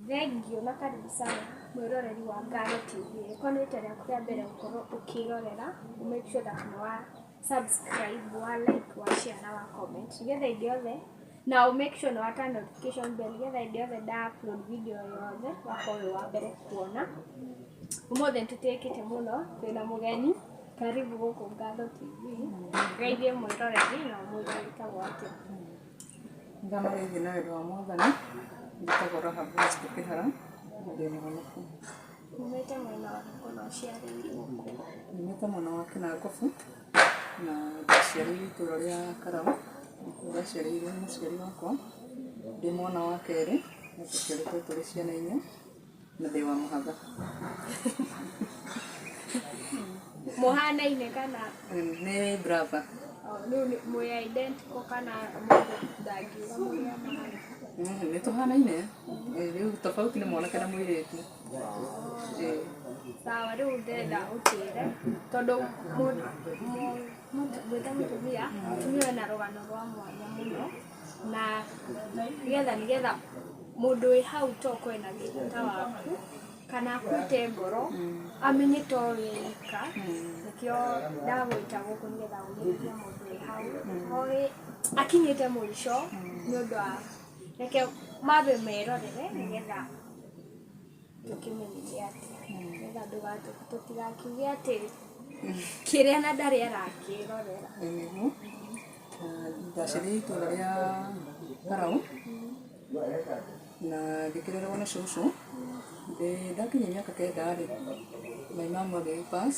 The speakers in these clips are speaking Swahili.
Thengio na karibu sana mwiroreri wa Ngano TV. Ko nĩ rita rĩaku rĩa mbere gũkorwo ũkĩrorera, make sure that nĩ wa subscribe, wa like, wa share na wa comment nĩgetha hĩndĩ yothe, na make sure nĩ wa turn notification bell nĩgetha hĩndĩ yothe nda upload video yothe wakorwo wĩ wa mbere kuona. Ũmũthĩ nĩtũtĩkĩte mũno, twĩna mũgeni. Karibu gũkũ Ngano TV. Geithie mwĩroreri na ũmwĩre wĩtagwo atĩa. Ngano gĩthĩ na wendo wa Mwathani. Njĩtagwo Rahab West Kĩhara, ndĩ mũhonoku. Umĩte mwena wa Kĩna ũciarĩirwo kũ? Umĩte mwena wa Kĩnangobu na ndaciarĩirwo itũũra rĩa Karau. Ndaciarĩirwo nĩ mũciari wakwa, ndĩ mwana wa kerĩ, na tũciarĩtwo tũrĩ ciana inya, na ndĩ wa mũhatha. Mũhanaine kana? Nĩ brother. Rĩu mwĩ identical kana mũndũ ndangiuga mũrĩa mahana? Nĩ tũhanaine, rĩu tofauti nĩ mwanake na mũirĩtu. Sawa, rĩu ndĩrenda ũtwĩre, tondũ mwĩta mũtumia, mũtumia wĩna rũgano rwa mwanya mũno, na nĩgetha mũndũ wĩ hau toko ena gĩta waku, kana akute ngoro, amenye to wĩ ika, nĩkĩo ndagwĩta gũkũ nĩgetha ũmenyithie mũndũ wĩ hau, akinyĩte mũico nĩũndũ wa reke mabe merorere nĩgetha tũkĩmenyithie atĩa, nĩgetha tũtigakiuge atĩ kĩrĩa na ndarĩ arakĩrorera. Ndaciarĩirwo itũũra rĩa Karau na ngĩkĩrererwo nĩ cũcũ. Ndakinyia mĩaka kenda-rĩ, my mom agĩpass,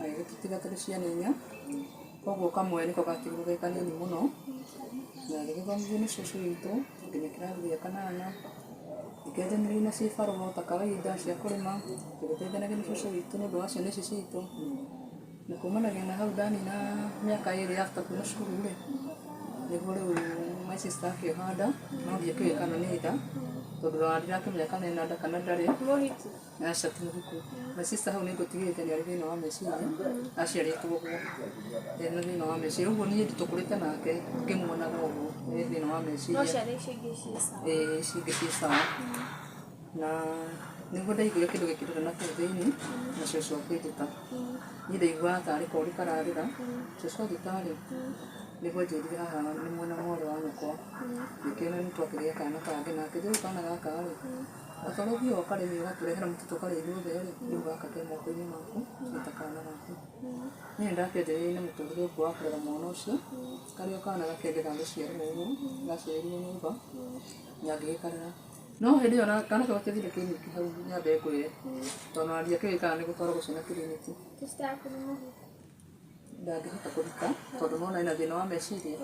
agĩtũtiga tũrĩ ciana inya, koguo kamwe nĩko gatigirwo ge kanini mũno, na gĩgĩthomithio nĩ cũcũ witũ nginya kĩrathi gĩa kanana. Ngĩkenjanĩria na cibarũrũ ta kawaida cia kũrĩma, tũgĩteithanagia na cũcũ witũ nĩũndũ wa ciana ici citũ. Na kumanagia na hau ndanina mĩaka ĩrĩ after kuma cukuru-rĩ, nĩguo rĩu my sister akĩoha nda, no ndiakĩũĩ kana nĩ nda, tondũ ndirakĩmenya kana ena nda kana ndarĩ. Mũhiki? Aca ti mũhiku. My sister hau nĩngũtigĩrĩte nĩarĩ thĩna wa meciria, aciarĩtwo ũguo, ena thĩna wa meciria. Ũguo niĩ tũkũrĩte nake ngĩmuonaga ũguo, ena thĩna wa meciria. No ciana icio ingĩ ciĩ sawa? Ici ingĩ ciĩ sawa. Na nĩguo ndaiguire kĩndũ gĩkĩrĩra nakũu thĩinĩ, na cũcũ akĩnjĩta. Niĩ ndaiguaga tarĩ kori kararĩra, cũcũ agĩta-rĩ, nĩguo njĩrire haha nĩ mwena mwarĩ wa nyũkwa. Ngĩkĩona nĩ twakĩgĩa kana kangĩ, nake njũĩ kana gaka-rĩ, ota ũrĩa ũkarĩmi ũgatũrehera mũtitũ ũkarĩa ithuothe-rĩ, rĩu gaka ke moko-inĩ maku nĩ ta kana gaku. Niĩ nĩndakĩanjĩrĩirie na mũtũrĩre ũngĩ wa kũrera mwana ũcio, karĩ o kana gakĩendaga gũciarwo ũguo, gaciarĩirwo nyũmba, na ngĩgĩkarera. No hĩndĩ ĩyo kana kau gatiathire kiriniki hau nyambe ngwĩre, tondũ ona ndiakĩũĩ kana nĩ gũtwarwo ciana kiriniki. Sister yaku nĩ mũhiku? Ndangĩhota kũhika tondũ nĩwona ena thĩna wa meciria.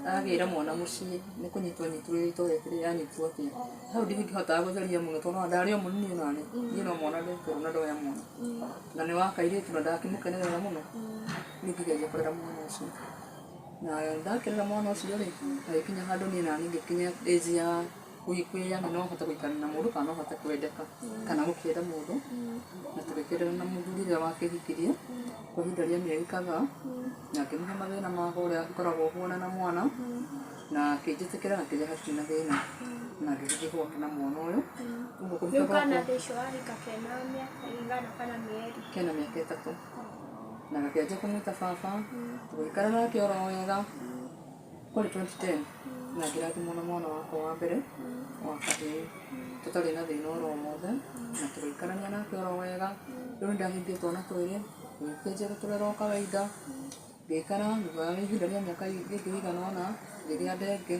Agĩra mwana mũciĩ nĩ kũnyitwo anyitĩrwo itũũra rĩrĩ anyitwo atĩa. Hau ndingĩhotaga gũtheria mũno tondũ ona ndarĩ o mũnini onaniĩ, niĩ no mwana ndekũrwo na ndoya mwana. Na nĩ wa kairĩtu na ndakĩmũkenerera mũno, niĩ ngĩgeria kũrera mwana ũcio. Na ndakĩrera mwana ũcio-rĩ, agĩkinya handũ niĩ naniĩ ngĩkinya age ya kwĩyanga no hote gũikarania na mũndũ kana no hote kwendeka kana gũkĩenda mũndũ, na tũgĩkĩendana na mũthuri ũrĩa wakĩhikirie kwa ihinda rĩa mĩeri kadhaa, na akĩmũhe mathĩna ma ũrĩa akoragwo ũhuana na mwana, na akĩnjĩtĩkĩra na akĩnjĩra hatirĩ na thĩna, na ngĩgĩthiĩ gwake na mwana ũyũ. Rĩu kana thaici wahika kena mĩaka ĩigana kana mĩeri? Kena mĩaka 3 na gakĩanjia kũmwĩta baba, tũgĩikara nake oro wega. Kwarĩ 2010 na ngĩrathimwo na mwana wakwa wa mbere wa kahĩĩ, tũtarĩ na thĩna oro wothe, na tũgĩikarania nake oro wega. Rĩu nĩndahingĩtie twana twĩrĩ, tũgĩkĩnjia gũtũrera o kawaida, ngĩikara thutha wa ihinda rĩa mĩaka ĩngĩ ĩigana ũna, ngĩgĩa nda ĩngĩ,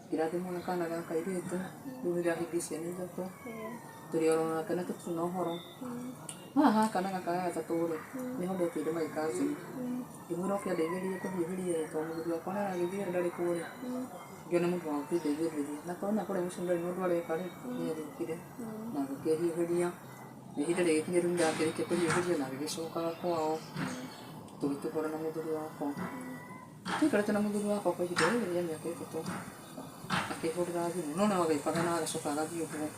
ngĩrathimwo na kana ga kairĩtu, rĩu nĩndahingĩtie ciana 3, tũrĩ oro nake na tũtirĩ na ũhoro. Haha kana gaka ga gatatũ-rĩ, nĩho ndeteire my cousin, ngĩmwĩra oke andeithĩrĩrie kũhiũhĩria tondũ mũthuri wakwa nĩaragĩthiĩ ndarĩ kuo-rĩ, ngĩona mũndũ wa gũkĩndeithĩrĩria. Na korwo kũrĩa mũciĩ ndarĩ na ũndũ areka-rĩ, nĩarĩũkire na agĩkĩhiũhĩria. Na ihinda rĩgĩkinya rĩu nĩndakĩrĩkia kũhiũhĩria na agĩgĩcoka kwao, tũgĩtũgora na mũthuri wakwa. Tũikarĩte na mũthuri wakwa kwa ihinda rĩrĩ rĩa mĩaka 3, akĩhũrĩra thimũ, no agĩũkaga na agacoka agathiĩ ũguo.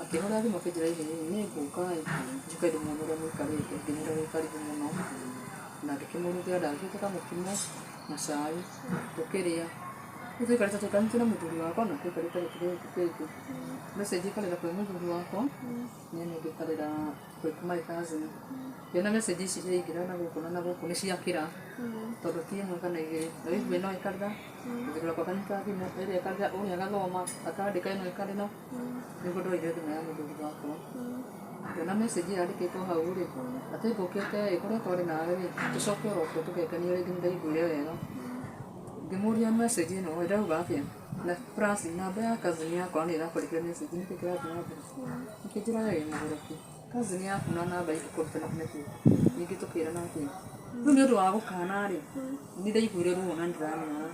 Akĩhũrĩra thimũ akĩnjĩra nĩngũka njoke ndĩmuone ũrĩa mũikarĩte, ngĩmwĩra wĩ karibu mũno, na ngĩkĩmũrugĩra, ndagĩkĩte kamũkimo na cai, tũkĩrĩa, Tuikarĩte tũikanĩtie na mũthuri wakwa na tuikarĩte gĩtugĩ message ikarĩra kwĩ mũthuri wakwa niĩ ngĩkarĩra kwĩ my cousin ngĩona message ici ciaingĩra na gũkũ nĩ ciakĩra tondũ ti ĩmwe kana igĩrĩ na rĩu ĩno ĩkarĩra mũthuri wakwa akanyita thimũ ĩrĩa ĩkarĩra ũrĩa agathoma akandĩka ĩno ĩkarĩ no nĩguo ndoire thimũ ya mũthuri wakwa ngĩona message yandĩkĩtwo hau rĩ atĩ ngũkĩte ĩkoretwo arĩ nawe rĩ tũcoke orokuo tũgekenia rĩngĩ nĩndaiguire wega ngĩmũria message ĩno ĩrauga atĩa na plus namba ya cousin yakwa nĩ ĩrakorire message nĩkĩ kĩrathiĩ na mbere nĩkĩnjĩraga ĩ mũgũrũki cousin yaku na namba ingĩkũrutana nĩkĩ ningĩ tũkĩrana atĩ rĩu nĩ ũndũ wa gũkana rĩ nĩndaiguire ruo na nĩndĩramĩona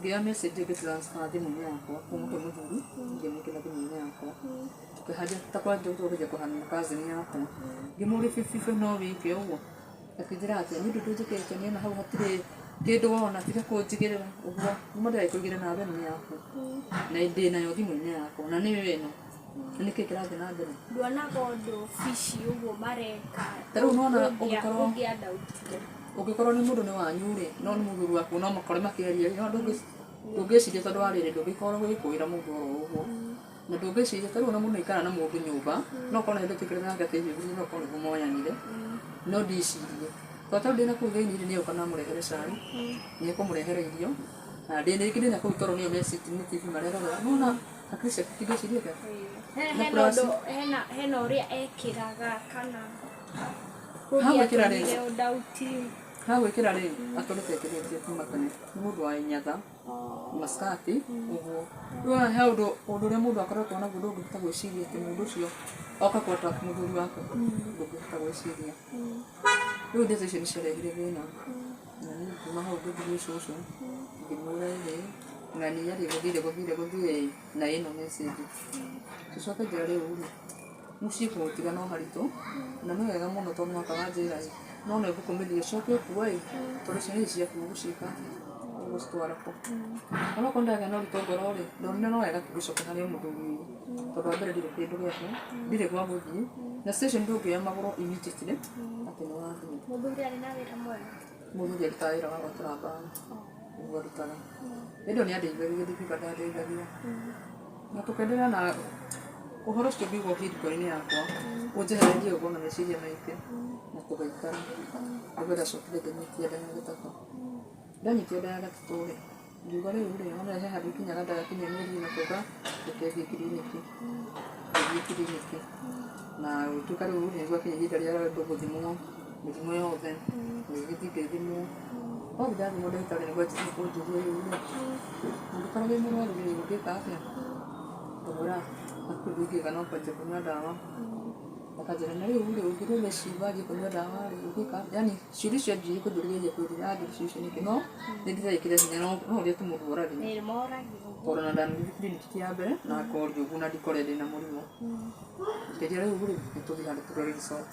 ngĩoya message ngĩ transfer thimũ-inĩ yakwa kuma kwĩ mũthuri ngĩmwĩkĩra thimũ-inĩ yakwa tũkĩhanjia ta kwanjia tũgĩthiĩ kũhana na cousin yakwa ngĩmũria bibibi no wĩke ũguo akĩnjĩra atĩ nĩ ũndũ njĩkĩte nĩona hau hatirĩ kĩndũ wona tiga kũnjigĩrĩra ũguo mũndũ ndagĩkũigĩre na thimũ yaku na ndĩ nayo thimũ-inĩ yakwa na nĩwe ĩno nĩkĩ kĩrathiĩ na mbere nduonaga ũndũ bici ũguo mareka ta rĩu nona ũngĩkorwo nĩ mũndũ nĩ wanyu rĩ no nĩ mũthuri waku no makore makĩaria no ndũngĩciria tondũ wa rĩrĩ ndũngĩkorwo gũgĩkũĩra mũndũ oro ũguo na ndũngĩciria ta rĩu ona mũndũ aikara na mũndũ nyũmba no ũkorwo nĩ ndĩtĩkĩrĩte nake atĩ hihi no ũkorwo nĩguo moyanire no ndicirie tondũ ndĩ na kũu thĩinĩ nĩ ũka namũrehere cai nĩ ekũmũrehere irio na ndĩ rĩngĩ ndĩ na kũu tondũ nĩyo nĩ TV marerorera nona hakiri ciaku tingĩciriĩte hena ũrĩa ekĩraga kana hagwĩkĩra rĩ atũrĩte ekĩrĩtie kuma tene nĩ mũndũ wa inyatha maskati ũguo rĩu he ũndũ ũrĩa mũndũ akoretwo naguo ndũngĩhota gwĩciria atĩ mũndũ ũcio oka kũattrack mũthuri wake ndũngĩhota gwĩciria rĩu ndeto icio nĩ ciarehire thĩna na niĩ kuma hau ngĩthiĩ cũcũ ngĩmwĩra ĩ na niĩ arĩ gũthire na ĩno message tũcoke njĩra rĩu rĩ mũciĩ kũũtiga no haritũ na nĩ wega mũno tondũ mwaka wanjĩra ĩ no nĩ ngũkũmĩria coke ũkua ĩ tondũ ciana ici ciaku ũgũciĩka ũgũcitwara kũ onokorwo ndagĩa na ũritũ ngoro rĩ ndonire no wega tũgĩcoka harĩ mũthuri ũyũ tondũ wa mbere ndirĩ kĩndũ gĩake ndirĩ gwa gũthiĩ na station ndũngĩoya magũrũ immediately atĩ nĩ wathiĩ mũthuri arĩ na wĩra mwega mũthuri arutaga wĩra wa gwatũra mbaũ ũguo arutaga ĩndĩ nĩ andeithagia gĩthiĩ ndandeithagia na tũkenderea na ũhoro ũcio ngĩigua hĩndĩ-inĩ yakwa ũnjehererie ũguo na meciria maingĩ na tũgaikara nĩguo ndacokire ngĩnyitia nda ya gatatũ ndanyitia nda ya gatatũ rĩ ngiuga rĩu rĩ ona he handũ ikinyaga ndagakinyia mĩeri na kuga tũkĩthiĩ kiriniki na gũtuĩka rĩu nĩ gwakinya ihinda rĩa andũ gũthimwo mĩrimũ yothe gĩgĩthiĩ ngĩthimwo wothe ndathimwo ndagĩtarĩ nĩguo anjĩtie kũnjũria rĩu rĩ ũngĩkorwo wĩ mũrwaru rĩ ũngĩka atĩa ngũmwĩra hakuhĩ ndingĩka no kwanjia kũnyua ndawa akanjĩra na rĩu rĩ ũngĩrwo meciria wanjie kũnyua ndawa rĩ ũngĩka yani ciũria icio anjirie kũnjũria kwĩrira njũria icio nĩkĩ no nĩ ndĩrekire hinya no ũrĩa tũmũndũ oragia tondũ na ndanathiĩ kiriniki ya mbere na akorio ũguo na ndikore ndĩ na mũrimũ ngĩnjĩra rĩu rĩ nĩtũthiĩ handũ tũrore resort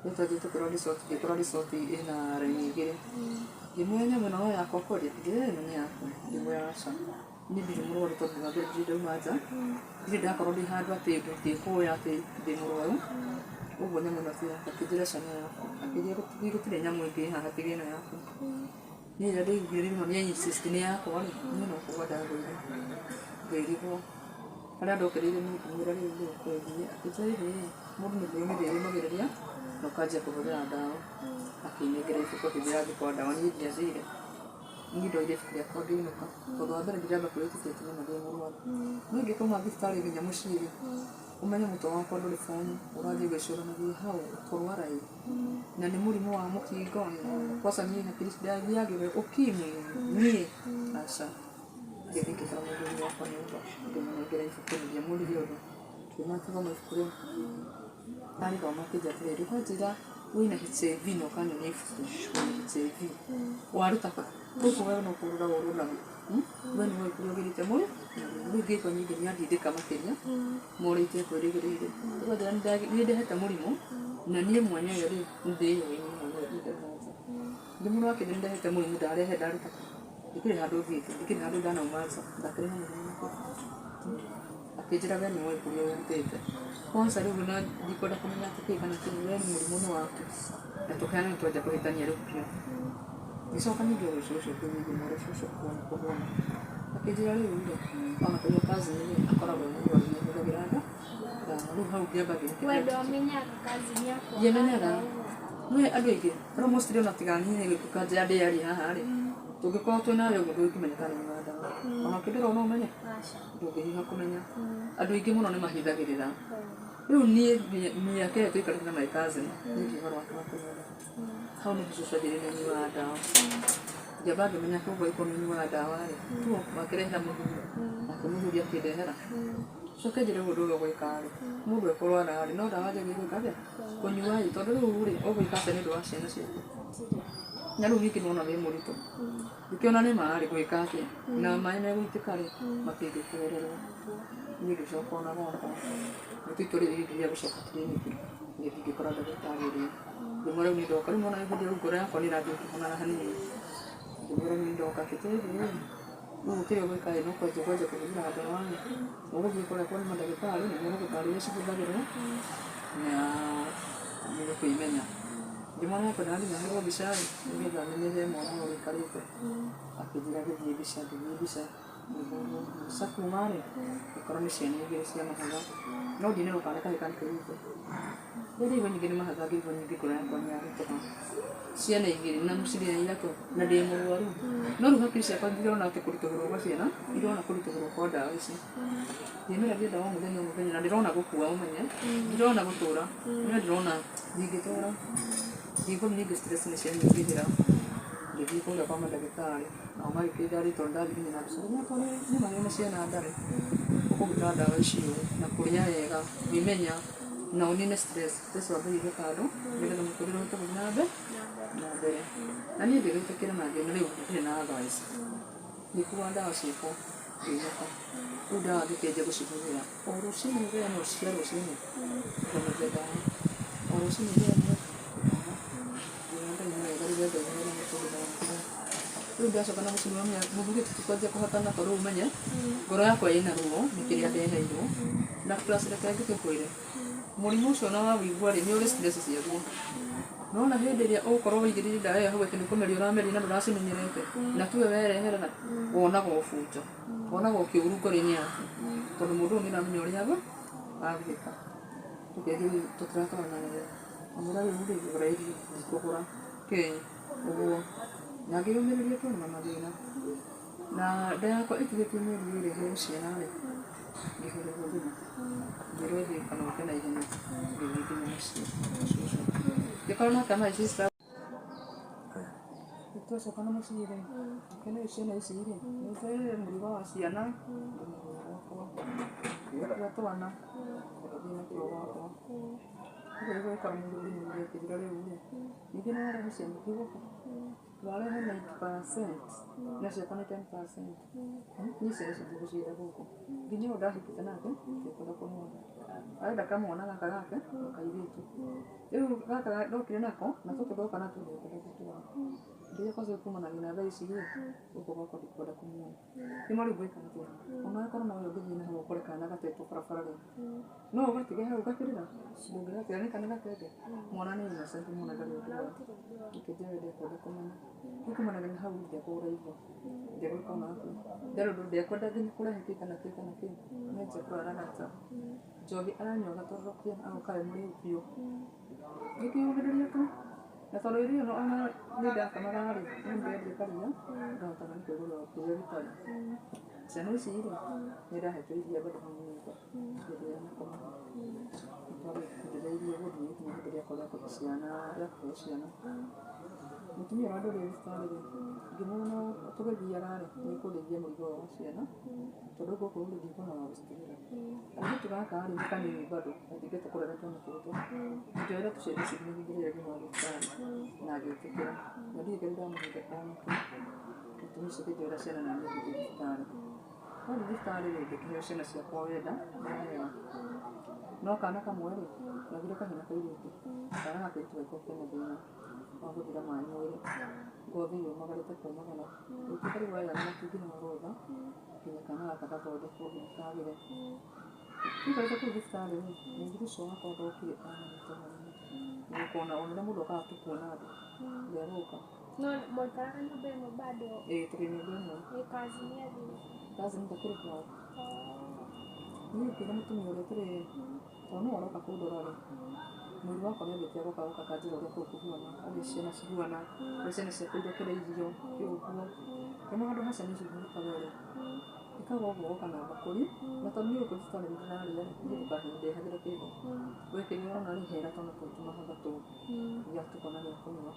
rĩu twathiĩ tũkĩrora resort ngĩkora resort ĩna raini igĩrĩ ngĩmwĩra nyamũ ĩno no yakwa kwendia ngĩra ĩno nĩ yaku ngĩmwĩra aca niĩ ndirĩ mũrwaru tondũ wa mbere ndirĩ ndauma nja ndirĩ ndakorwo ndĩ handũ atĩ ndĩkũũĩ atĩ ndĩ mũrwaru ũguo nyamũ ĩno ti yakwa akĩnjĩra aca nĩ yaku akĩnjĩra gũtirĩ nyamũ ĩngĩ haha tiga ĩno yaku niĩ rĩrĩa ndaiguire rĩmwe nĩ insist nĩ yakwa rĩ niĩ no kũgwa ndagũire ngĩrigwo harĩa ndokereire nĩ ngĩmwĩra rĩu rĩ kwĩgiĩ akĩnjĩra rĩrĩ mũndũ nĩ kwĩyumĩria yumagĩrĩria na ũkanjia kũhũthĩra ndawa akĩnengera ibuku akĩnjĩra angĩkorwo ndawa niĩ ndiathire niĩ ndoire ibuku rĩakwa ngĩinũka tondũ wa mbere ndiramba kwĩĩtĩkia atĩ nĩma ndĩ mũrwaru no ingĩkauma thibitarĩ nginya mũciĩ rĩ ũmenye mũtwe wakwa ndũrĩ bomu ũrathiĩ gwĩcũranagia hau kũrwara ĩ na nĩ mũrimũ wa mũkingo kwanza niĩ hakiri ndathiagĩre ũkimwi niĩ aca ngĩthiĩ ngĩkora mũthuri wakwa nyũmba ngĩmũnengera ibuku ndiamũririe ũndũ ngĩma akĩthoma ibuku rĩu arĩthoma akĩnjĩra atĩrĩrĩ kwanjĩra wĩna HIV na ũkanyonia ibuku wĩna HIV waruta kũ gũkũ we no kũrũra ũrũraga we nĩ woĩ kũrĩa ũgĩrĩte mũno rĩu ngĩkwa nyingĩ nĩandindĩka makĩria mora itekwĩrĩgĩrĩire kwanjĩra nĩ ndehete mũrimũ na niĩ mwenyewe rĩ nĩndĩyũĩ niĩ mwenyewe ndĩndemete ngĩmũrwo akĩnĩ ndehete mũrimũ ndarehe ndaruta kũ ndikĩrĩ handũ thiĩte ndikĩrĩ handũ ndanauma nja ndakĩrĩ na mũrimũ akĩnjĩra we nĩ woĩ kũrĩa ũrutĩte kwanza rĩu na ndikwenda kũmenya atĩ kĩĩ kana kĩĩ we nĩ mũrimũ nĩ waku na tũkĩana nĩtwanjia kũhĩtania rĩu biũ ngĩcoka ningĩ gwĩ cũcũ ngĩmwĩra cũcũ kũhona akĩnjĩra rĩu rĩ ona tũrĩ kazi nĩ akoragwo mũrwaru nĩ ahũthagĩra ndawa rĩu hau ndiambagĩrĩria wendo amenyaga kazi yako ndiamenyaga no andũ aingĩ almost rĩo natiganie gĩkuka nja ndĩarĩ haha rĩ tũngĩkorwo twĩ nayo ũguo ndũngĩmenya kana nĩ wa ndawa ona kĩndĩrwo no ũmenye ndũngĩhiha kũmenya andũ aingĩ mũno nĩ mahithagĩrĩra rĩu niĩ mĩaka ĩyo tũikarĩte na my cousin nĩ ũhoro wake wa kũnyua hau nĩ gũcũcagĩrĩria nyui wa ndawa ndiamba ngĩmenya koguo ĩkorwo nĩ wa ndawa rĩ tu makĩrehera mũthuri nake mũthuri akĩndehera coke njĩre ũndũ ũyũ ũgwĩka rĩ mũndũ ekorwo ararĩ no ndawa njagĩrĩirwo gwĩka atĩa kũnyua rĩ tondũ rĩu rĩ ũgwĩka atĩa nĩ ũndũ wa ciana ciaku na rĩu ningĩ nĩwona wĩ mũritũ ngĩkĩona nĩ marĩ gwĩka atĩa na maĩ megũitĩka rĩ makĩngĩkũrererwo niĩ ngĩcoka ona gwakwa nĩtũitũrĩrĩria gũcoka kiriniki ngĩkora ndagĩtarĩ rĩu rĩmwe rĩu nĩ ndoka rĩu mwana hĩndĩ ĩyo ngoro yakwa nĩ ĩrathiĩ ĩkĩhonaga hanini rĩmwe rĩu nĩ ndoka ngĩtĩrĩ rĩu kĩrĩa ũgwĩka ĩ no kwenja kũhũthĩra ndawa ũgũthiĩ kũrĩa kwa mandagĩtarĩ nĩguo ndagĩtarĩ iria cihũthagĩrwo na nĩ kwĩmenya ndĩmwana yakwa ndathiĩ nahũrwo mbica nĩgetha menye mwana ũyũ ũikarĩte akĩnjĩra gĩthiĩ mbica ngĩthiĩ mbica mbica kuma rĩ ngĩkora nĩ ciana igĩrĩ cia mahatha no ndinero kana kahĩ kanĩ kairĩte rĩrĩa igua nyingĩ nĩ mahatha ngĩigua nyingĩ ngoro yakwa nĩ yarĩtũka ciana igĩrĩ na mũcirĩ na ithatũ na ndĩ mũrwaru no rĩu hakiri ciakwa ndirona atĩ kũritũhĩrwo gwa ciana ndirona kũritũhĩrwo kwa ndawa ici ndiĩmeragia ndawa mũthenya mũthenya na ndĩrona gũkua ũmenye ndirona gũtũra no ndĩrona ndingĩtũra ngĩigua ningĩ stress nĩ cianyingĩhĩra ngĩthiĩ kũrĩa kwa mandagĩtarĩ nao magĩkĩnjĩra rĩtwa ndathiĩ na mbica yakwa nĩ magĩe ciana ndarĩ ũkũruta ndawa icio na kũrĩa wega kwĩmenya na ũnine stress wambĩrĩrie kando nĩgetha mũtũrĩre ũhote gũthiĩ na mbere na niĩ ngĩgĩtĩkĩra na ngĩona rĩu ndirĩ na advice ngĩkua ndawa ciakwa ngĩinũka rĩu ndawa ngĩkĩnjia gũcihũthĩra o rũciinĩ mũthenya cia rũciinĩ ngomete ndawa o rũciinĩ mũthenya rĩu ndacoka na mũcimamia mũthuri tũtikwanjia kũhatana tondũ ũmenye ngoro yakwa ĩna ruo nĩ kĩrĩa ndeheirwo na plus reke ngĩkwĩre mũrimũ ũcio na wawĩigua rĩ nĩ ũrĩ stress ciaguo nona hĩndĩ ĩrĩa ũgũkorwo wĩigĩrĩire ndawa ĩyo hau atĩ nĩ kũmeria ũrameria na ndũracimenyerete na tuwe werehera wonaga ũbunjo wonaga ũkĩũru ngoro-inĩ yaku tondũ mũndũ ũyũ nĩ ũramenya ũrĩa agwĩka tũkĩthiĩ tũtiratwarana wega amũra rĩu rĩ ngũgũra irio kũgũra ũguo na ngĩyũmĩrĩria tondũ na mathĩna na nda yakwa ĩtigĩtie mĩeri ĩrĩ he ciana rĩ ngĩhũrĩrwo thimũ ngĩrwo thiĩ kanoke na ihenya ngĩthiĩ nginya mũciĩ ngĩkorwo nake my sister twacoka na mũciĩ rĩ ngĩkena ciana ici rĩ nĩciarĩire mũrigo wa ciana ngĩgakua twana ngĩthiĩ nakĩo gwakwa rĩu gwĩkora mũthuri mũthuri akĩnjĩra rĩu rĩ ningĩ nĩ warehe ciana ingĩ gũkũ twarehe 90% na ciakwa nĩ 10%. Niĩ ciana ici ndigũciĩra gũkũ nginya ũyũ ndahikĩte nake ndikwenda kũmwona arenda kamwana gaka gake kairĩtu rĩu gaka ndokire nako na tũtũ ndoka natuo ndikwenda gũtwara ndĩrĩa kwaca kumanagia na thaa ici rĩ gũkũ gwakwa ndikwenda kũmuona nĩmo rĩu gwĩka atĩa ona akorwo no ũyũ ũngĩthiĩ nahau ũkore kana gatetwo barabara rĩ no ũgatige hau gakĩrĩra ndũngĩgakĩra nĩ kana gatete mwana nĩ innocent mũno ndarĩ ũndũ wa ikĩnjĩra ndikwenda kũmenya kumanagia na hau ndiakũgũra irio ndiagwĩka ona atĩa ndarĩ ũndũ ndiakwenda nginya kũrehe kĩ kana kĩ nĩnjia kũrara nata njohi aranyua gatororokia agokawe mũrĩu biũ ngĩkĩyũmĩrĩria tu na tondũ irio no ona nĩ ndakamaga rĩ nĩ ndĩendia karia ngahotaga nĩ kwĩgũrĩra kũrĩa gĩtarĩ ciana ici rĩ nĩ ndahetwo iria bado hau nyũmba hĩndĩ ya makoma nĩtwarĩkĩndĩra irio gũthiĩ nginya hĩndĩ rĩakwa rĩa kũhe ciana mũtumia wa ndũrĩ thibitarĩ rĩ ngĩmwona tũgĩthiaga rĩ nĩ kũndeithia mũrigo wa ciana tondũ gũkũ rĩ ndikuona wa gũcitigĩra kairĩtu gaka rĩ nĩ kanini bado gatingĩhota kũrera twana tũtũ njoera tũciari ici nĩgingĩrĩra nginya wa thibitarĩ na ngĩtĩkĩra na ndirĩ ngai ndamũhete kwanake mũtumia ũcio akĩnjoera ciana na niĩ ngĩthiĩ thibitarĩ no thibitarĩ rĩ ngĩkĩheo ciana ciakwa wenda naheo no kana kamwe rĩ nagire kahena kairĩtu kana gakairĩtu gakorwo kena thĩna wa gũthira maĩ mwĩrĩ ngothi yũmagarĩte kumagara gũtuĩka rĩu waya na matingi nĩ marotha nginya kana gaka gathondekwo thibitarĩ-rĩ tũikarĩte kũu thibitarĩ rĩ mũthuri ũcio wakwa ndokire ananyita marima nĩgũkona ona ũrĩa mũndũ okaga tu kuona andũ nderũka No, mwaikaraga nyumba ĩmwe bado. Tũrĩ nyũmba ĩmwe. Kazi nĩ athiĩ. Kazi nĩ takĩrĩ kwao. Niĩ ngĩra mũtumia ũrĩa tũrĩ tondũ no aroka kũndora rĩ, mwĩrĩ wakwa nĩambĩtie gũka kanjĩra ũrĩa kũu kũhuana, ũrĩa ciana cihuana, ũrĩa ciana ciakwa irekera irio kĩũguo. Kuma handũ ha ciana icio ihurũkaga rĩ, ĩkaga ũguo ũgoka na mbakũri, na tondũ niĩ gũkũ thibitarĩ ndĩrarĩa rĩ, niĩ ndũkandehagĩre kĩndũ. Wekĩrĩra ona rĩ hera tondũ kũu tũmahatha tũu gĩa tukona gĩa kũnyua.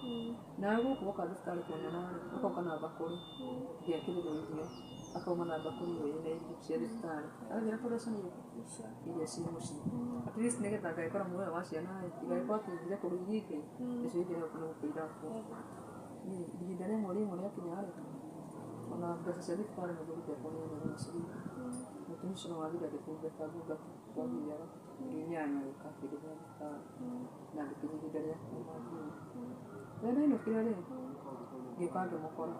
Na gũkũ woka thibitarĩ kũnyona rĩ, ũgoka na mbakũri ngekĩrĩrwo irio, akauma na mbakũri ĩyo ĩna irio cia thibitarĩ. Aranjĩra tũrĩa ciana iria ciĩ mũciĩ. At least nĩgetha angĩkora muoyo wa ciana rĩ, igagĩkorwo atĩ kũrĩa irio icio ingĩ nĩgũkũ nĩgũkũira kuo. Ihinda rĩmwe rĩakinya rĩ, ona mbeca cia thibitarĩ mũthuri wakwa nĩanyonaga ciringi. Mũtumia ũcio no athire agĩtungata twathiaga inyanya gũka kĩndũ gĩa thibitarĩ na ngĩkinya ihinda rĩa kuuma nginya. Rĩrĩa ndainũkire rĩ, ngĩũka ngĩmũkora.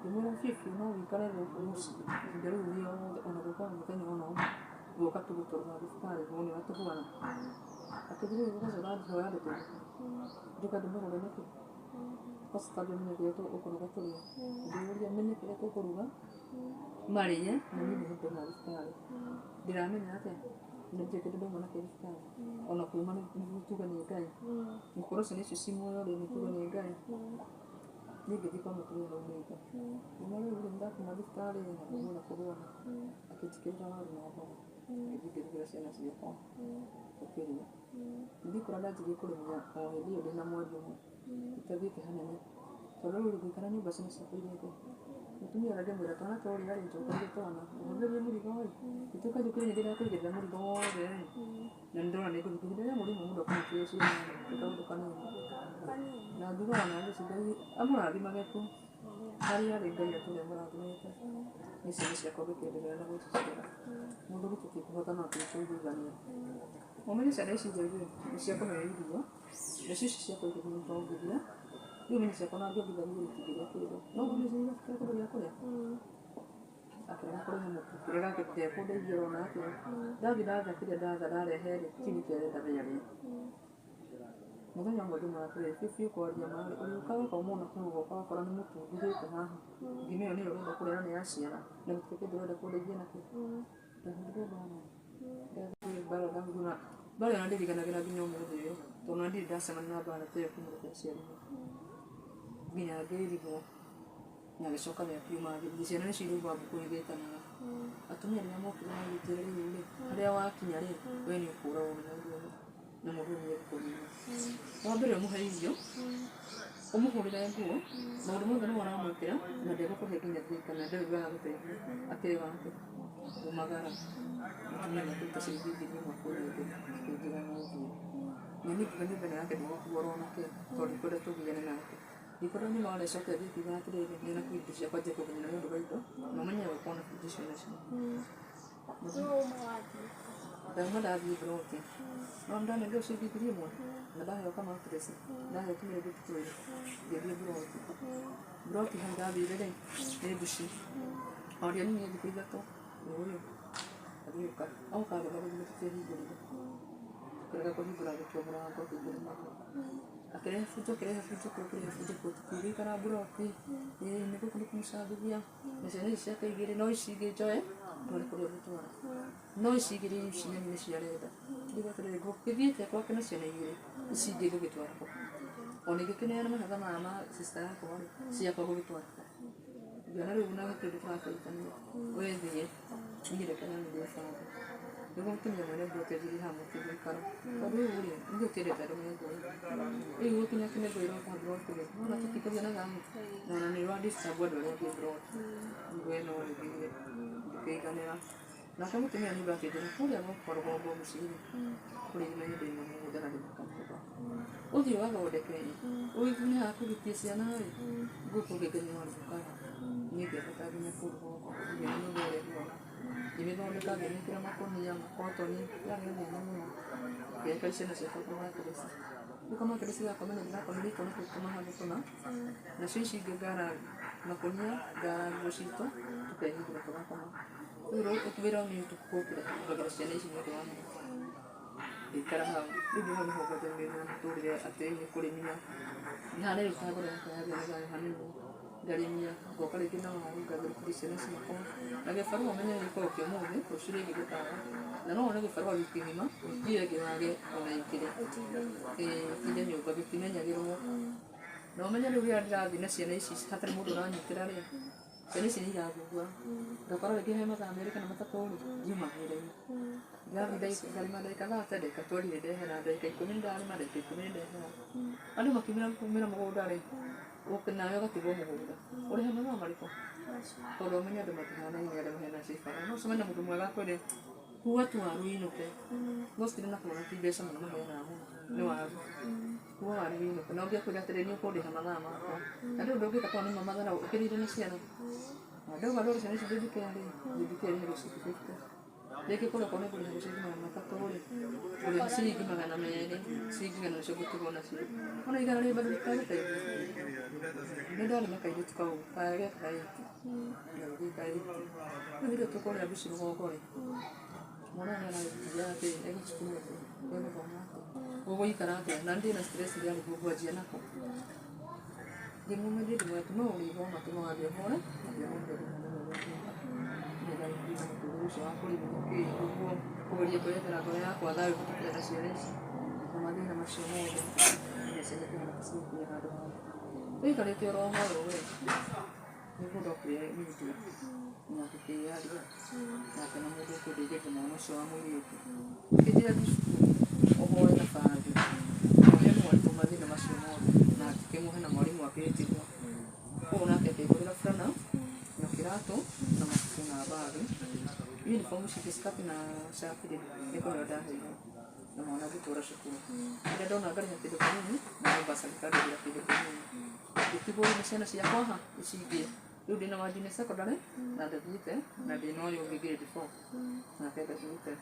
Ngĩmwĩra biũ no wĩikare gũkũ mũciĩ ihinda rĩu rĩothe ona gũkorwo mũthenya ona ũmwe gũka tũgũtwarĩra thibitarĩ wone ũrĩa tũhuana. Akĩnjĩra rĩu ũgacoka ũranjoya ndũkũ. Njoka ndĩmũrore nĩkĩ? Kosa tondũ nĩ kĩrĩa ũkũruga tũrĩe. Ngĩmũria menye kĩrĩa tũkũruga marĩe na niĩ nĩho ndauma thibitarĩ. Ndiramenya atĩa nĩ kĩndũ ndauma nakĩo thibitarĩ. Ona kuuma nĩ tuge nĩ Ngai. Gũkorwo ciana icio ci muoyo rĩ nĩ tuge nĩ Ngai. Niĩ ngĩthiĩ kwa mũtumia hau nĩnga. Kuma rĩu rĩ nĩndakiuma thibitarĩ na kũhuana kũhuana. Akĩnjĩkĩrĩra waru na mboga. Ngĩthiĩ ngĩrugĩra ciana ciakwa tũkĩrĩa. Ngĩthiĩ kũrĩa ndanjirie kũrĩmĩra o hĩndĩ ĩyo ndĩna mweri ũmwe. Itathiĩte hanene. Tondũ rĩu ngĩikara nyũmba ciana ciakwa irĩ thĩ. Mũtumia ũrĩa ngĩmwĩra twana tũrĩa rĩ njokerie twana. Ũhũthĩrie mũrigo rĩ. Gĩtuĩka njũkĩrĩa nĩ ndĩrakũigĩrĩra mũrigo wothe rĩ. Na nĩndĩrona nĩ ngũthiĩ hĩndĩ ĩrĩa mũrimũ mũndũ akamũkĩria ciana rĩ, kaũndũ kanini. Na ngugana na ngĩci Ngai amũrathimage tu. Harĩa arĩ Ngai atũre amũrathimĩte. Nĩ ciana ciakwa ngĩkĩenderea na gũciciara. Mũndũ gũtũtingĩhota no tũtũiguithanie. Ũmenye ciana ici igĩrĩ nĩ cia kũheo irio, nacio ici cia kũigĩrĩra mũtongithia. Rĩu menya ciakwa na ngĩongithania itingĩrĩa kĩndũ. No nĩ ciana ciakwa kĩndũ gĩa kũrĩa. Akĩrega kũrĩha mũtu. Akĩrega ndekũndeithia ona atĩa. Ndathiĩ ndatha kĩrĩa ndatha ndarehe rĩ, kĩu nĩkĩo arenda rĩarĩa. Mũthenya ũmwe ndĩmwatĩrĩrĩ biũ kwaria marĩ ũrĩũkaga ũkauma kũu ũgoka ũgakora nĩ mũtu ngugĩte haha. Ngima ĩyo nĩyo ũrenda kũrĩa na nĩ ya ciana. Na gũtirĩ kĩndũ ũrenda kũndeithia nakĩo. Ndahũrirwo mbara. Ndahũrirwo mbara ndahuruna. Mbara ĩyo ndirikanagira nginya ũmũthĩ ũyũ. Tondũ ndirĩ ndacemania na mbara ta ĩyo kuma rĩrĩa ciarirwo. Nginya ngĩrigwo. Na gĩcoka gĩakiuma gĩthiĩ ciana nĩ cirauga ngũkũ igĩtanaga. Atumia rĩrĩa mokire magĩtĩra rĩu rĩ, harĩa wakinya rĩ, we nĩ ũkũragwo nĩ mũndũ ũyũ. Na mũndũ ũyũ nĩ egũkũnina. Wa mbere ũmũhe irio, ũmũhũrĩre nguo, maũndũ mothe nĩ waramwĩkĩra na ndegũkũhe nginya thĩ kana ndegũthiĩ agagũteithia. Akĩrega atĩ umagara. Mũtumia agatuĩka ciringi ngiri ĩmwe kũrĩa ngĩnjĩra no ũthiĩ. Na niĩ ngiuga nyũmba ĩno yake ndĩgũkuo nake tondũ ndikwenda tũgiane nake. Ndikwenda nyuma wale coke thiĩ kiuga atĩrĩrĩ nĩona indo ciakwa nje kũgiana nĩ ũndũ wa indo na ũmenye gũkorwo na indo icio nacio. Ndauma ndathiĩ Broti. No ndanengerwo ciringi ngiri ĩmwe na ndaheo kamatirĩci. Ndaheo tũmĩrĩngĩti twĩrĩ. Ngĩthiĩ Broti. Broti hau ndathire rĩ nĩ nduci. Oria niĩ thikũ ithatũ ũyũ agĩũka. Oka agetha gũthiĩ tũtiahingũrire. Akĩrega kũhingũra gĩtua mũrango akĩingĩra naguo. Akĩrehe bunjo akĩrehe bunjo kũu akĩrehe bunjo kũu tũkĩgĩikara Broti. Nĩ gũkũ nĩ kũmũcambithia. Na ciana ici ciake igĩrĩ no ici ingĩ njoe tware kũrĩa ũgũtwara. No ici igĩrĩ ici nyeni nĩ ciarenda. Ndiuga atĩrĩrĩ ngũgĩthiĩte gwake na ciana igĩrĩ ici ingĩ ngũgĩtwara kũ. Ona ingĩkĩneana mahatha maya ma sister yakwa rĩ ciakwa ngũgĩtwara kũ. Ngĩona rĩu na kĩndũ tũrateithania. We thiĩ niĩ reke na niĩ ndĩbanga. Nĩguo mũtumia mwene Broti anjĩrire haha mũtigũikara. Tondũ rĩu rĩ ithuĩ tũtiendete andũ megũĩ. Rĩu gũkinya kĩmego ĩroka Broti rĩ wona tũtikũgĩa na thamu. Na ona nĩ ũra-disturb andũ arĩa angĩ Broti. Nĩguo ĩno rĩ ngĩkĩiganĩra. Nake mũtumia nĩ akĩnjĩra kũrĩa kwa rũgongo mũciĩ kũrĩ na hĩndĩ ĩmwe mũgũnda na ndĩmaka nyũmba. Ũthiĩ wathondeke ũgĩkinya haha kũgitia ciana rĩ ngũkũ ngĩngenia warĩ gũkara. Niĩ ngĩambata nginya kũu rũgongo ngĩona nyũmba ĩrĩa nguona. Ngĩmĩthondeka ngĩmĩkĩra makũnia makotoni yarĩ nene mũno. Ngĩreka ciana ciakwa kamatirĩci. Rĩu kamatirĩci gakwa menya ndĩrakomire ikũnia tũu tũmahatha tũna. Nacio ici ingĩ ngara makũnia ngara nguo citũ tũkehingũra tũgakoma. Rĩu wĩra ũyũ nĩ tũkũũkĩra tũkagĩra ciana ici nĩ ũndũ wa mũndũ. ngĩikara hau rĩu ndĩho nĩho ngwatanĩire na mũtũrĩre atĩ nĩ kũrĩmia ihana rĩu kagũra kayagĩa nĩgayo hanini ngarĩmia ngoka rĩngĩ na waru ngatherũkĩria ciana ciakwa na gĩbarũa menye gĩkorwo kĩ ũmũthĩ rũciũ rĩngĩ gĩkaga na no wone gĩbarũa wiki ng'ima wiki ĩngĩ wage ona ikĩrĩ gĩtinde nyũmba gĩtimenyagĩrwo na ũmenye rĩu rĩrĩa ndĩrathiĩ na ciana ici hatarĩ mũndũ ũranyitĩra rĩ ciana ici nĩ irathungua ngakora rĩngĩ he mathaa merĩ kana matatũ rĩ ngiuma wĩra-inĩ ngathiĩ ngarĩma ndagĩka 30 ndagĩka 20 nĩndehera ndagĩka 10 ndarĩma ndagĩka 10 nĩndehera andũ makiumĩra mũgũnda rĩ nawe ũgatigwo mũgũnda ũrĩhe mathaa marĩkũ tondũ ũmenye andũ matihanaine arĩa mahena cibara no ũcemania mũndũ mwega kwĩrĩ kuga tu waru inũke gũtirĩ na kuona ti mbeca mũno maheanaga mũno nĩ waru kuga waru inũke na ũngĩakwĩra atĩrĩ nĩ ũkũndĩha mathaa makwa na rĩu ndũngĩka tondũ nĩ mamathaa ũkĩrĩire na ciana na ndauga ndũrĩ ciana ici ndĩthikere he rũciũ 50 rĩngĩ kũrĩa kwa nĩ ngũrĩha rũciũ magana matatũ rĩ ngũrĩha ciringi magana merĩ ciringi igana nacio ngũtigwo nacio ona igana rĩ bado rĩtagũteithia nĩ ndarĩma kairĩtu kau kagĩa kaiti gagĩthiĩ kairĩtu rĩu hĩndĩ ĩyo tũkũrĩa mbuci rũgongo rĩ mwana nĩ aragĩtiria atĩ egũcukuru atĩ egũthoma atĩ ũgũikara atĩa na ndĩ na stress rĩa nĩguo ngwanjia nako ngĩmũmeria ndĩmwete no ũrĩthoma atĩ no wambia ũhore wambia mũndũ ucio wa kũrĩmithia kĩĩ ũguo kũgeria kwĩyethera ngoro yakwa thayũ gũtukĩra na ciana ici na mathĩna macio mothe iria ciana kĩhana cigũkinya handũ hau ũikarĩte oro hau we nĩguo ndokire media na tũkĩaria nake na mũndũ ũkũndeithĩtie mwana ũcio wa mũirĩtu ngĩthiĩ thukuru ũhoe thabarĩ ũhe mwarimũ mathĩna macio mothe na ngĩkĩmũhe na mwarimũ akĩrĩtigwo ũguo nake akĩngũrĩra burana na kĩratũ na mabuku na mbagi uniform cingĩ cikabi na cati rĩ nĩkũneo ndaheirwo na mwana ngĩtwara cukuru rĩrĩa ndona ngarĩha kĩndũ kĩnini na mbacari kandĩhĩra kĩndũ kĩnini ngĩtigwo na ciana ciakwa ha ici ingĩ rĩu ndĩna wa junior secondary na ndathiĩte na ndĩna ũyũ ũngĩ grade 4 nake ndathiĩte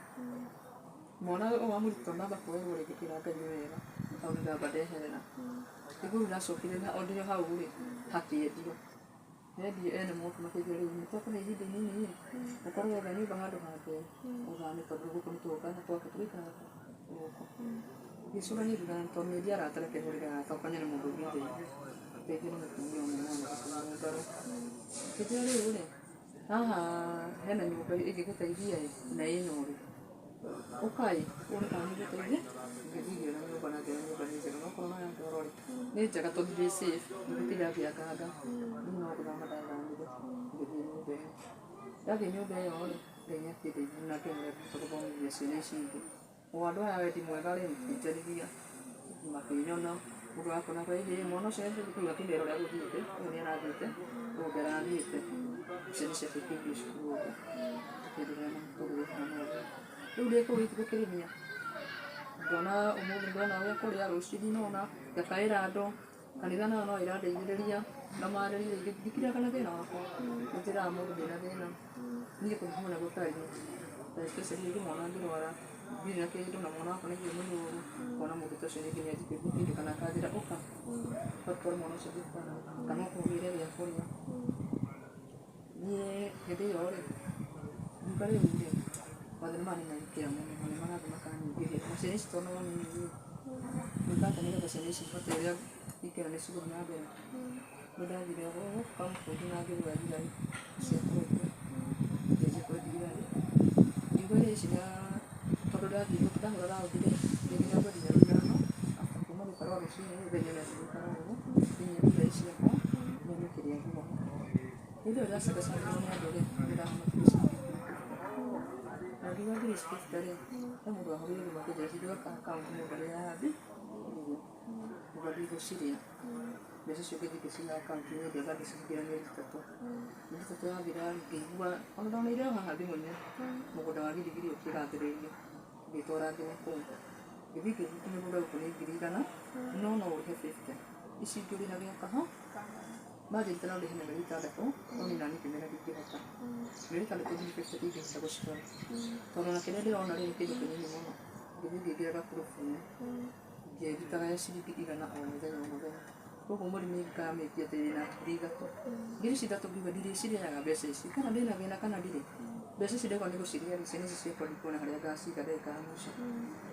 mwana ũyũ wa mũrutwo namba kuoerwo rĩngĩ kĩra Ngai wega hau nĩ ngamba ndeherera rĩu ndacokire o ndĩ hau rĩ hakĩendio hendio ene mũndũ makĩnjĩra rĩu nĩtwakũhe ihinda inini ũkorwo wetha nyũmba handũ hangĩ ũthame tondũ gũkũ nĩtũgũkana twake tũgĩikara gũkũ ngĩcũrania thutha tondũ nĩ ndiarata reke hũrĩre atokanye na mũndũ ũngĩ ndeithie nĩ mũtumia ũmwe mwana gũkũrũngarũ ngĩnjĩra rĩu rĩ haha hena nyũmba ĩngĩgũteithia na ĩno rĩ ũkai ũrĩkaga nĩgũteithie ngĩthiĩ ngĩona nyũmba na ngĩona nyũmba nĩ njega nokorwo nayo ndoro rĩ nĩ njega tondũ ndĩ safe nĩgũtirĩ angĩanganga rĩu no gũthama ndathamire ngĩthiĩ nyũmba ĩyo ndathiĩ nyũmba ĩyo rĩ Ngai nĩakĩndeithia na ngĩmũrehota gũthomithia ciana ici ingĩ o andũ aya wendi mwega rĩ makĩnjarĩria makĩnyona mũndũ wakona kwa ihinda mwana ũcio nĩthukuru akĩmera ũrĩa gũthiĩte ũguo nĩ arathiĩte ũguo ndarathiĩte ciana ciake ikĩingĩ cukuru ũguo tũkĩenderea na mũtũrĩre ũhana ũguo rĩu ndĩ kũu gũkĩrĩmia ngona ũmũthĩ ndona ũrĩa kũrĩa rũciinĩ nona ngakaĩra andũ kanitha nayo no ĩrandeithĩrĩria ngamarĩria ndikiraga na thĩna wakwa nĩnjĩraga mũndũ ndĩna thĩna niĩ kũnyihana gũtariĩ especially rĩngĩ mwana angĩrwara ndirĩ na kĩndũ na mwana wakwa nĩguo mũnyoru ngona mũndũ ta ũcio rĩngĩ nĩanjĩkĩtie kĩndũ kana akanjĩra ũka twatware mwana ũcio thibitarĩ kana ũkũgĩre gĩa kũrĩa niĩ hĩndĩ ĩyo rĩ nduka rĩu rĩ mathĩna maya nĩmaingĩra mũno na nĩmarathiĩ makanyingĩria na ciana ici tondũ no nini rĩ gwĩka atĩa nĩgetha ciana ici ihote rĩrĩa ingĩona nĩ cigũthiĩ na mbere nĩndathire gũkũ kamũkũndu na ngĩgũra thigari cia kwendia ngĩanjia kwendia thigari ngiuga irio ici tondũ ndathiĩ ndahũra raũndi rĩ rĩngĩ nĩangwendia ithano after kuma gĩbarũa rũciinĩ mũthenya ũrĩa ngũikara ũguo thĩinĩ thigari ciakwa nyone kĩrĩa nguona hĩndĩ ĩyo ndacakacagĩrwo nĩ andũ rĩ nĩndahamakirie na ngiuga ngiri ici 50 rĩ he mũndũ wahũrĩire thimũ akĩnjĩra cingĩoka akaunti mũndũ arĩa yathi ũgathiĩ gũcirĩa mbeca icio ngĩthiĩ ngĩciga akaunti-inĩ ngĩamba ngĩcihingĩra mĩeri 3 yathira ngĩigua ona ndonire o haha thimũ-inĩ mũgũnda wa girigiri ũkĩgathĩrĩrio ngĩtwara thimũ kũu ngĩthiĩ ngĩthukuma mũgũnda gũkũ nĩ 100 no no ũrĩhe 50 ici ngĩũrĩha gĩa kaha manjĩrĩte no ndĩhe na mĩeri 6 no niĩ naniĩ ngĩmera ndingĩhota mĩeri 6 ngiri 50 ndingĩhota gũcitwara tondũ ona kĩrĩa ndĩrona rĩ nĩ kĩndũ kĩnini mũno ngĩthiĩ ngĩingĩra gakurubu-inĩ ngĩrutaga ciringi 100 o mũthenya o mũthenya koguo mũrĩmi ngamĩkia atĩ na ngiri 3 ngiri ici 3 ngiuga ndirĩcirĩaga mbeca ici kana ndĩna thĩna kana ndirĩ mbeca ici ndĩkwa nĩ gũciria ciana ici ciakwa ndikuona harĩa ngaciga ndagĩka ya mũico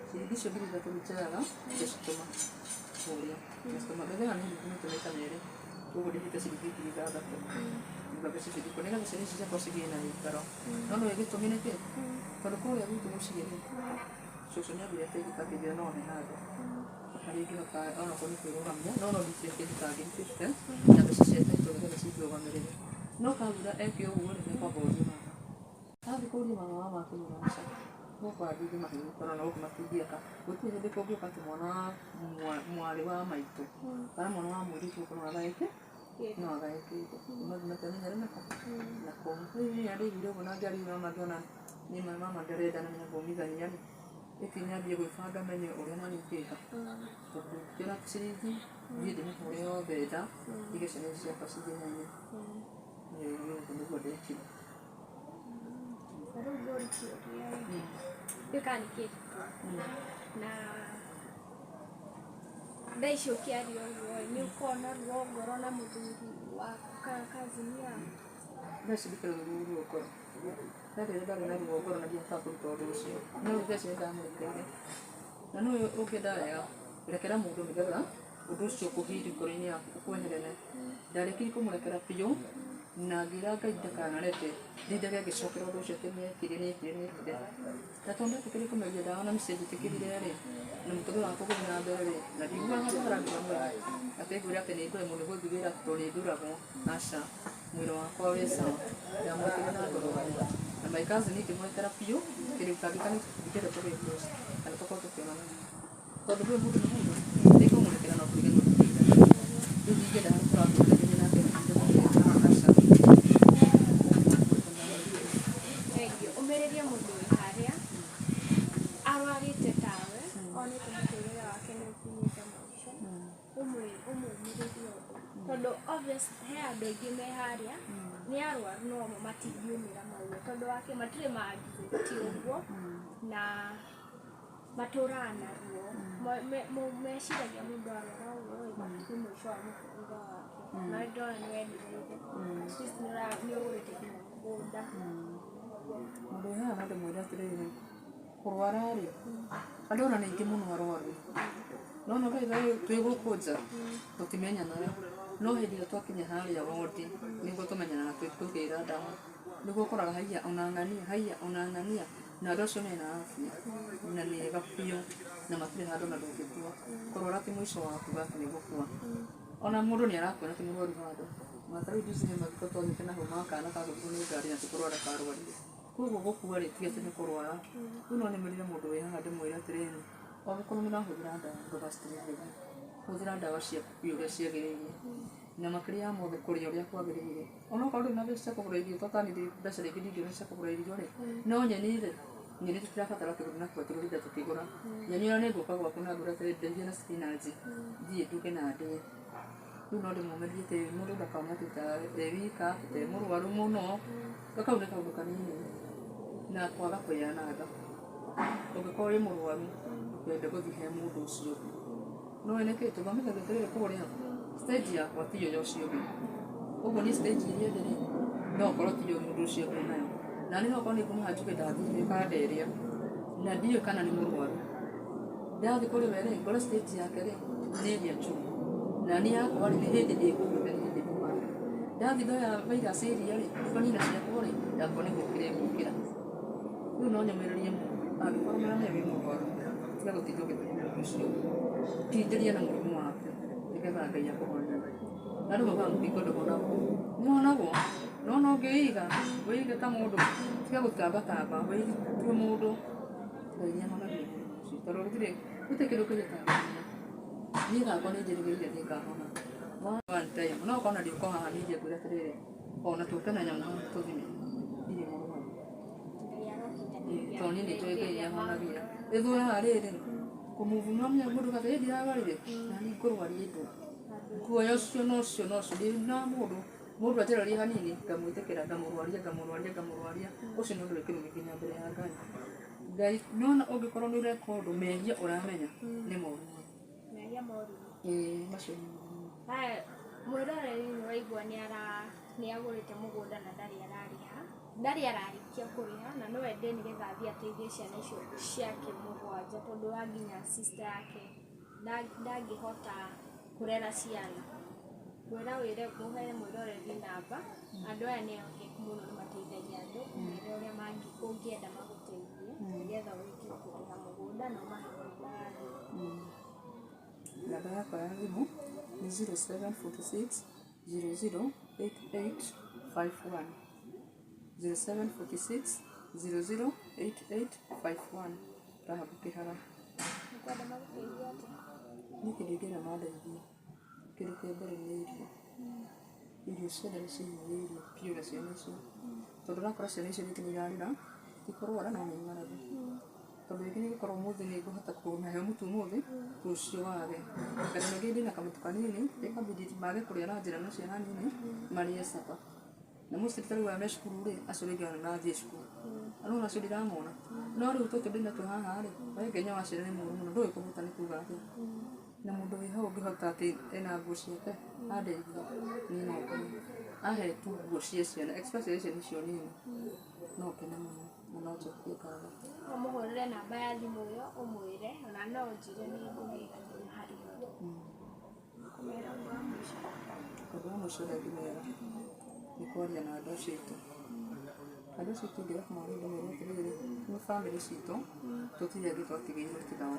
ciringi icio ngiri ithatũ njagaga ngacitũma kũrĩa ngacitũma mbere ĩyo nĩ ndĩtũmĩte maita merĩ koguo ndĩhĩte ciringi ngiri ithathatũ iga mbeca icio ndikwa nĩgetha ciana ici ciakwa cigĩe na gĩikaro no no ĩgĩtũmi nĩkĩ tondũ kũrĩa gwitũ mũciĩ rĩ cũcũ nĩambire ategĩtakĩthĩra no he handũ harĩa ingĩhota onakorwo nĩ kwĩrũgamia no no nditire kĩndũ ta ngiri 50 na mbeca cia taitũ nĩgetha cingĩrũgamĩrĩre no kathura eke ũguo nĩ nĩkwamba ũrio mama athiĩ kũria mama wa makĩmũraca gũkwa ndingĩ mahiũ tondũ no matingĩaka gũtirĩ hĩndĩ kũngĩũka atĩ mwana wa mwarĩ wa maitũ kana mwana wa mũirĩtu ũkorwo agaĩke no agaĩkĩte mathinatanĩnyaremeka na kũu rĩu niĩ nĩndaiguire ũguo na ngĩaria mama ngĩona nĩ mama ndarenda na nĩathomithania rĩ ĩkĩ nyambie gwĩbanga menye ũrĩa nani ingĩka tondũ ngĩona ciringi thiĩ ndĩmĩhũre yothe nda ige ciana ici ciakwa cithĩnaine ũguo nĩguo ndekire rĩu ngũrĩkia ũrĩa gĩũkaga nĩ kĩritũ na thaa ici ũkĩaria ũguo nĩ ũkona ruo ngoro na mũthuri waku kana kazini yaku thaa ici ndikĩrĩ ruo ngoro ndarĩ ndarĩ na ruo ngoro na ndiahota kũruta ũndũ ũcio no thaa ici nĩndamwĩkĩire na no ũngĩenda wega rekera mũndũ nĩgetha ũndũ ũcio ũkũhiri ngoro-inĩ yaku ũkweherere ndarĩkirie kũmũrekera biũ na ngĩra Ngai ndakanareke ndindage ngĩcokera ũndũ ũcio atĩ nĩekire na tondũ ndetĩkĩrie kũmeria ndawa na nĩcianjĩtĩkĩrire rĩ na mũtũrĩre wakwa gũthiĩ na mbere rĩ na ndiguaga handũ harangiuma mwega atĩ ngwĩra atĩ nĩngũremwo nĩ gũthiĩ wĩra tondũ nĩnduragwo aca mwĩrĩ wakwa wĩ sawa ndamwĩkĩre na ngoro na my cousin ngĩmwetera biũ kĩrĩu kangĩka ndingĩenda tũgĩkwo kana tũkorwo tũkĩonana tondũ ndũĩ mũndũ nĩ mũndũ ndĩkũmũrekera no kũringana na rĩu ndingĩenda tũrakũrĩkania nake ũmĩrĩrie mũndũ wĩ harĩa arwarĩte tawe onete mũtũrĩre wake nĩ ũkinyĩte mũico ũmũmĩrĩrie ũndũ tondũ obvious he andũ aingĩ me harĩa nĩ arwaru no matingĩumĩra mauge tondũ wake matirĩ mangĩti ũguo na matũraga na ruo meciragia mũndũ arwara ũguo nĩ mũico wa mũtũrĩre wake na ndona nĩ wendireire nĩ ũgũrĩte nginya mũgũnda mũndũ wĩ haha ndĩmwĩre atĩrĩrĩ kũrwara rĩ andũ ona nĩ aingĩ mũno arwaru no no twĩ gũkũ nja tũtimenyanaga no hĩndĩ ĩrĩa twakinya harĩa wodi nĩguo tũmenyanaga tũkĩra ndawa nĩguo ũkoraga haiya ona ng'ania na andũ acio mena afya na nĩ ega biũ na matirĩ handũ na ndũngĩkua kũrwara ti mũico waku atĩ nĩ gũkua ona mũndũ nĩ arakuona ti mũrwaru handũ matarĩu juzi nĩ mathiko twathiĩte na hau makana kagũtwo nĩ ngari na tikũrwara karwarire koguo gũkua rĩ tiga atĩ nĩ kũrwara rĩu no nĩmerire mũndũ wĩ haha ndĩmwĩre atĩrĩrĩ okorwo mũrahũthĩra ndawa ndũgacitĩrĩrie hũthĩra ndawa ciaku biũ ũrĩa ciagĩrĩire na makĩria ya mothe kũrĩa ũrĩa kwagĩrĩire onokorwo ndũrĩ na mbeca cia kũgũra irio twatanĩthire mbeca rĩngĩ ndingĩona cia kũgũra irio rĩ no nyeni rĩ nyeni tũtirabatara kũgũra na kwatĩ gũthiĩ tũkĩgũra nyeni ona nĩ ngũka gwaku na ngũra ndeithia na spinach thiĩ nduge na ndĩe rĩu no ndĩmũmerie atĩ mũndũ ndakona atĩ ta e wika atĩ e mũrwaru mũno gakau nĩ kaũndũ kanini na kwaga kwĩyananga ũngĩkorwo wĩ mũrwaru wende gũthiĩ he mũndũ ũcio ũngĩ no nĩkĩ tũthomithagio atĩrĩrĩ kũrĩa stage yakwa tiyo ya ũcio ũngĩ ũguo niĩ stage iria ndĩrĩ no okorwo tiyo mũndũ ũcio ũngĩ nayo na niĩ no okorwo nĩ ngũmũha njuge ndathiĩ kanderia na ndiũĩ kana nĩ mũrwaru ndathiĩ kũrĩ we rĩ ngore stage yake rĩ nĩ ĩrĩa njũru na niĩ yakwa rĩ nĩ hĩndĩ ĩkũgũtha nĩ hĩndĩ ĩkũmanga ndathiĩ ndoya virus iria rĩ ikonina ciakwa rĩ yakwa nĩ gũkĩra ĩgũkĩra rĩu no nyũmĩrĩrie mũndũ angĩkorwo mena nayo wĩ mũrwaru tiga gũtinda ũgĩthũkia mũndũ ũcio tindĩria na mũrimũ waku nĩgetha Ngai akũhonie na andũ maugaga mũkingo ndũhonagwo nĩ ũhonagwo no no ũngĩiga wĩige ta mũndũ tiga gũtambatamba wĩtue mũndũ Ngai nĩ ahonagia mũrimũ ũcio tondũ gũtirĩ kĩndũ kĩrĩtambia niĩ gakwa nĩ njĩrĩgĩrĩire nĩ ngahona one time no ũkona ndĩũko haha ningĩ ngwĩre atĩrĩrĩ ona tũke na nyamũ haha tũthime ndirĩ mũrwaru tondũ niĩ nĩ njũĩ Ngai nĩ ahonagia ĩthũe haha rĩrĩ kũmuvu mamenya mũndũ gatĩrĩ ndirarwarire na niĩ ngũrwaria indo nguoya ũcio na ũcio na ũcio ndĩ na mũndũ anjĩrĩrie hanini ngamwĩtĩkĩra ngamũrwaria ũcio nĩ ũndũ wĩ kĩrumi nginya mbere ya Ngai nona ũngĩkorwo nĩ ũreka ũndũ mehia ũramenya nĩ moru macio haya mwĩroreri nĩ waigua nĩ agũrĩte mũgũnda na ndarĩ ararĩha ndarĩ ararĩkia kũrĩha na no ende nĩgetha athiĩ ateithie ciana icio ciake mũgwanja tondũ wa nginya sister yake ndangĩhota kũrera ciana. Ngwĩra mũhe mwĩroreri namba, andũ aya nĩ ehokeku mũno nĩ mateithagia andũ, ũmere ũrĩa ũngĩenda magũteithie nĩgetha ũrĩkie kũrĩha mũgũnda na ũmahe namba ya thimũ. Namba yakwa ya thimũ nĩ 0746 00 8851 0746 00 8851 Rahabu Kĩhara. Nĩkwenda magũteithia atĩa? Niĩ kĩndũ ingĩenda mandeithie, kĩndũ kĩa mbere nĩ irio. Irio ciothe nĩ cihinyĩrĩirio biũ na ciana icio, tondũ ũrakora ciana icio nĩ irarĩra ikorwara no nĩ ng'aragu, tondũ rĩngĩ nĩ gũkorwo ũmũthĩ nĩ ngũhota kũmahe mũtu ũmũthĩ, rũciũ wage. Kana rĩngĩ ndĩna kamũtu kanini, ĩkambindi mage kũrĩa na njĩra na ciana nini marĩe supper. Na mũciĩ ta rĩu aya me cukuru-rĩ, acio rĩngĩ ona ndathiĩ cukuru, no acio ndiramona. No rĩu tũtũ ndĩ natuo haha-rĩ, Ngai wa ciana nĩ mũũru mũno, ndũĩ kũhũta nĩ kuuga atĩa. Na mũndũ wĩ hau ũngĩhota atĩ ena nguo ciake andeithie, niĩ no ngene. Ahe tu nguo cia ciana especially ciana icio nini, no ngene mũno na no njokie ngatho. No ũmũhũrĩre namba ya thimũ ĩyo ũmwĩre ona no ũnjĩre nĩ ngũgĩĩra harĩ we. Kũmera ũndũ wa mũico. Ũndũ wa mũico ũrĩa ingĩmera nĩ kwaria na andũ acio aitũ. Andũ acio aitũ ingĩenda kũmaria ndĩmere atĩrĩrĩ, nĩ bamĩrĩ citũ tũtirĩ angĩ twatigĩirwo tiga o.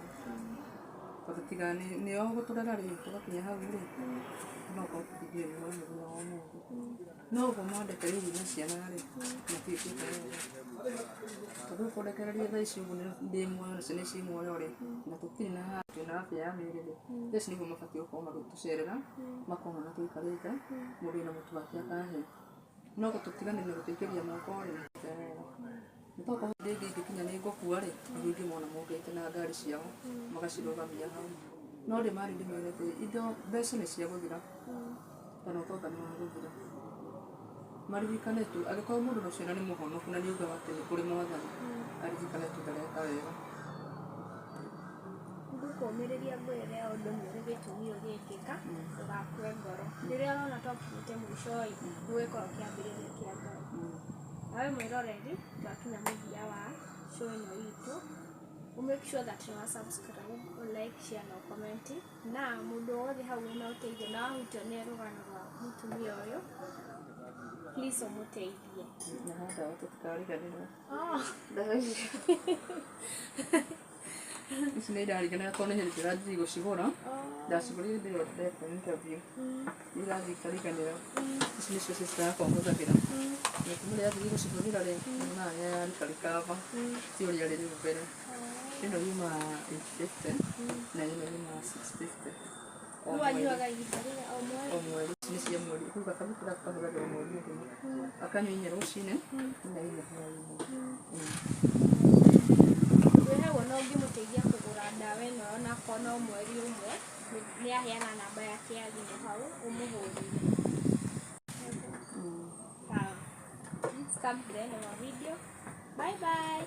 Tondũ tiga nĩo gũtũrera-rĩ, tũgakinya hau-rĩ, no ũkorwo tũtingĩrĩ mũthenya wa ũmũthĩ. No ũguo mandekereirie na ciana-rĩ, matiĩkĩte wega. Tondũ kũndekereria thaa ici ũguo ndĩ muoyo na ciana ici muoyo-rĩ, na tũtirĩ na twĩna afya ya mĩĩrĩ-rĩ, thaa ici nĩguo mabatiĩ gũkorwo magĩtũcerera, makona tũikarĩte, mũndũ wĩna mũtu wake akahe. No gũtũtigana na gũtũikĩria moko-rĩ, ti wega. Nĩ tokorwo hĩndĩ ĩngĩ ingĩkinya nĩ ngũkua-rĩ, nĩguo ingĩmona mokĩte na ngari ciao magacirũgamia hau. No ndĩmarie ndĩmere atĩrĩ, indo mbeca nĩ cia gũthira, kana ũtonga nĩ wa gũthira. Maririkane tu angĩkorwo mũndũ na ciana nĩ mũhonoku na nĩ augaga atĩ nĩ kũrĩ Mwathani, aririkane tu ndareka wega. Ngũkũũmĩrĩria ngwĩre ũndũ nĩ ũrĩ gĩtũmi ũgĩkĩka, ndũgakue ngoro. Rĩrĩa ũrona ta ũkinyĩte mũico-ĩ, nĩ ũgũkorwo kĩambĩrĩria kĩa ngoro. Nawe mwĩroreri, twakinya mũthia wa show ĩno itũ, make sure that you are subscribe, like, share na comment. Na mũndũ wothe hau wĩna ũteithio na wahutio nĩ rũgano rwa mũtumia ũyũ, please ũmũteithie. Na ndawa tũtikariganĩrwo. Ici nĩ irariganĩra tondũ nĩ hĩndĩ ndĩrathiĩ gũcigũra, ndacigũrire hĩndĩ ĩyo ndeka interview, nĩ irathiĩ ikariganĩra. Ici nĩcio sister yakwa hũthagĩra. Na kuma rĩrĩa ndathiĩ gũcihũthĩra-rĩ, nyonaga yarikaba ti ũrĩa rĩrĩ mbere. Ĩno yuma 850 na ĩno yuma 650. Nĩ wanyuaga ihinda rĩrĩa o mweri? O mweri, ici nĩ cia mweri. Kũu gakamũtũ gaka kahũthagĩrwo mweri mũgima. Akanyua inya rũcinĩ, na inya hwaĩ-inĩ. Wĩhagwo no ũngĩmũteithia kũgũra ndawa ĩno onakorwo no mweri ũmwe, nĩ aheana namba yake ya thimũ hau, ũmũhũrĩre. Sawa. Let's come to the end of our video. Bye bye.